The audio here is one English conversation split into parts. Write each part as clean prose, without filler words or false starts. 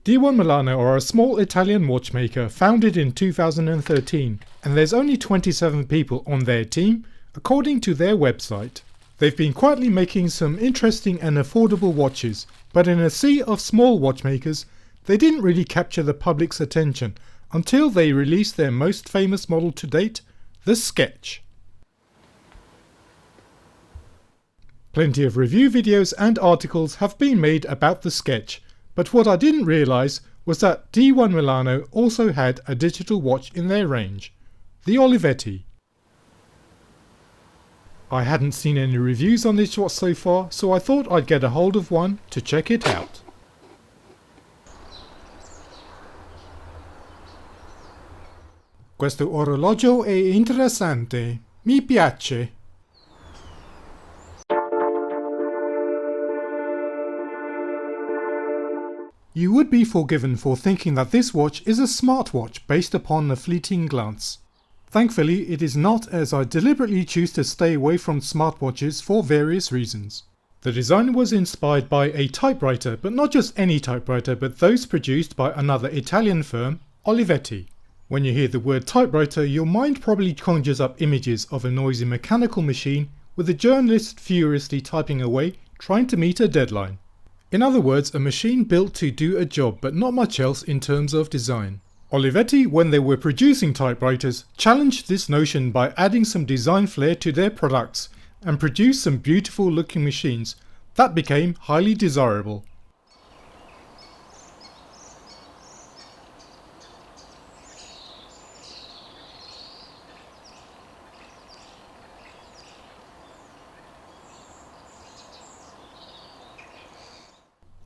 D1 Milano are a small Italian watchmaker founded in 2013, and there's only 27 people on their team, according to their website. They've been quietly making some interesting and affordable watches, but in a sea of small watchmakers, they didn't really capture the public's attention until they released their most famous model to date, the Sketch. Plenty of review videos and articles have been made about the Sketch, but what I didn't realise was that D1 Milano also had a digital watch in their range, the Olivetti. I hadn't seen any reviews on this watch so far, so I thought I'd get a hold of one to check it out. Questo orologio è interessante, mi piace. You would be forgiven for thinking that this watch is a smartwatch based upon a fleeting glance. Thankfully, it is not, as I deliberately choose to stay away from smartwatches for various reasons. The design was inspired by a typewriter, but not just any typewriter, but those produced by another Italian firm, Olivetti. When you hear the word typewriter, your mind probably conjures up images of a noisy mechanical machine with a journalist furiously typing away, trying to meet a deadline. In other words, a machine built to do a job, but not much else in terms of design. Olivetti, when they were producing typewriters, challenged this notion by adding some design flair to their products and produced some beautiful looking machines that became highly desirable.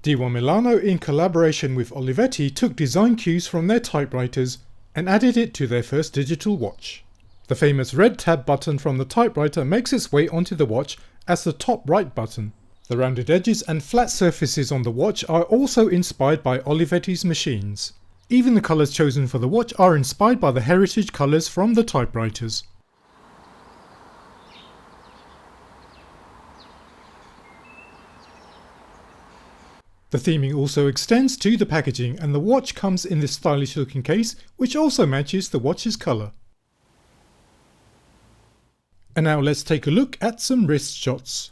D1 Milano, in collaboration with Olivetti, took design cues from their typewriters and added it to their first digital watch. The famous red tab button from the typewriter makes its way onto the watch as the top right button. The rounded edges and flat surfaces on the watch are also inspired by Olivetti's machines. Even the colours chosen for the watch are inspired by the heritage colours from the typewriters. The theming also extends to the packaging, and the watch comes in this stylish looking case, which also matches the watch's colour. And now let's take a look at some wrist shots.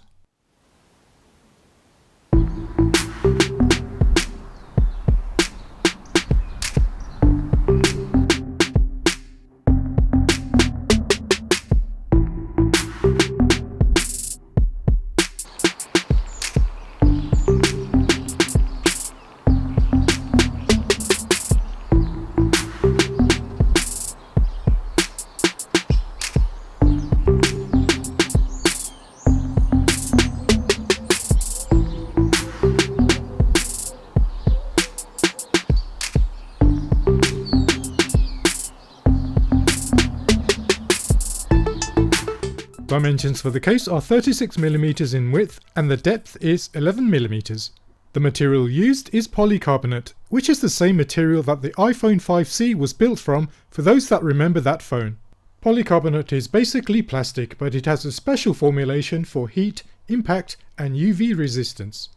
Dimensions for the case are 36mm in width and the depth is 11mm. The material used is polycarbonate, which is the same material that the iPhone 5C was built from, for those that remember that phone. Polycarbonate is basically plastic, but it has a special formulation for heat, impact and UV resistance.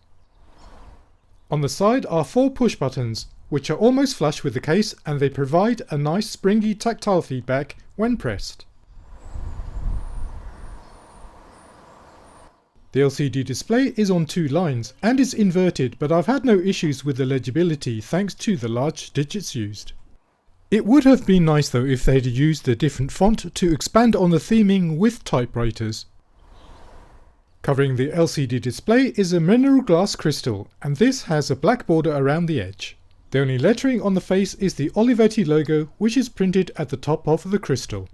On the side are 4 push buttons, which are almost flush with the case, and they provide a nice springy tactile feedback when pressed. The LCD display is on 2 lines and is inverted, but I've had no issues with the legibility thanks to the large digits used. It would have been nice though if they'd used a different font to expand on the theming with typewriters. Covering the LCD display is a mineral glass crystal, and this has a black border around the edge. The only lettering on the face is the Olivetti logo, which is printed at the top of the crystal.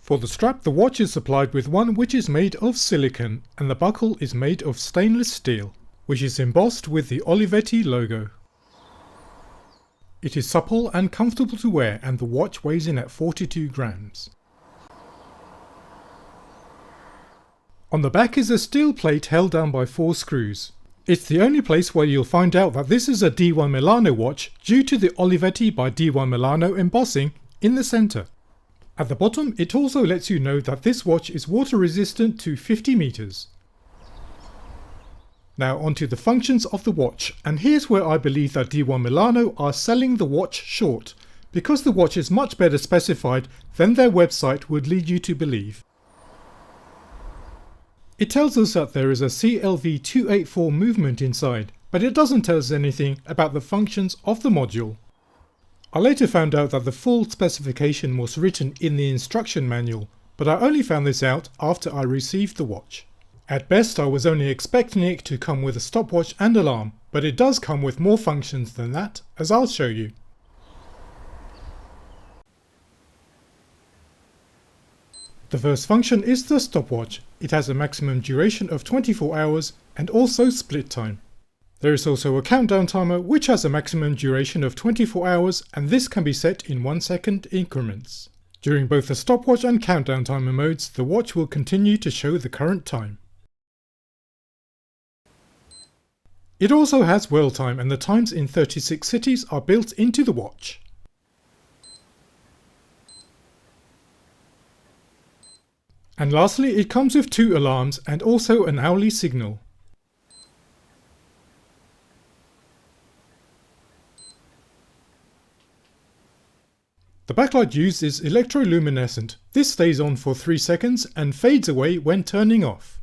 For the strap, the watch is supplied with one which is made of silicone, and the buckle is made of stainless steel, which is embossed with the Olivetti logo. It is supple and comfortable to wear, and the watch weighs in at 42 grams. On the back is a steel plate held down by 4 screws. It's the only place where you'll find out that this is a D1 Milano watch due to the Olivetti by D1 Milano embossing in the centre. At the bottom, it also lets you know that this watch is water resistant to 50 meters. Now onto the functions of the watch, and here's where I believe that D1 Milano are selling the watch short, because the watch is much better specified than their website would lead you to believe. It tells us that there is a CLV284 movement inside, but it doesn't tell us anything about the functions of the module. I later found out that the full specification was written in the instruction manual, but I only found this out after I received the watch. At best I was only expecting it to come with a stopwatch and alarm, but it does come with more functions than that, as I'll show you. The first function is the stopwatch. It has a maximum duration of 24 hours and also split time. There is also a countdown timer which has a maximum duration of 24 hours, and this can be set in 1 second increments. During both the stopwatch and countdown timer modes, the watch will continue to show the current time. It also has world time, and the times in 36 cities are built into the watch. And lastly, it comes with 2 alarms and also an hourly signal. The backlight used is electroluminescent. This stays on for 3 seconds and fades away when turning off.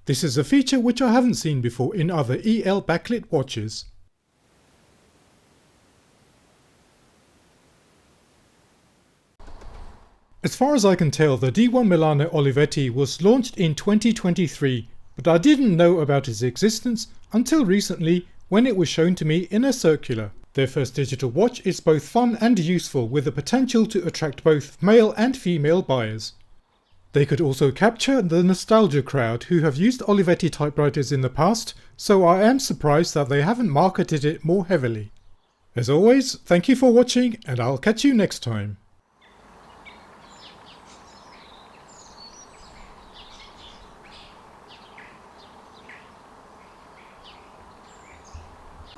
This is a feature which I haven't seen before in other EL backlit watches. As far as I can tell, the D1 Milano Olivetti was launched in 2023, but I didn't know about its existence until recently when it was shown to me in a circular. Their first digital watch is both fun and useful, with the potential to attract both male and female buyers. They could also capture the nostalgia crowd who have used Olivetti typewriters in the past, so I am surprised that they haven't marketed it more heavily. As always, thank you for watching, and I'll catch you next time.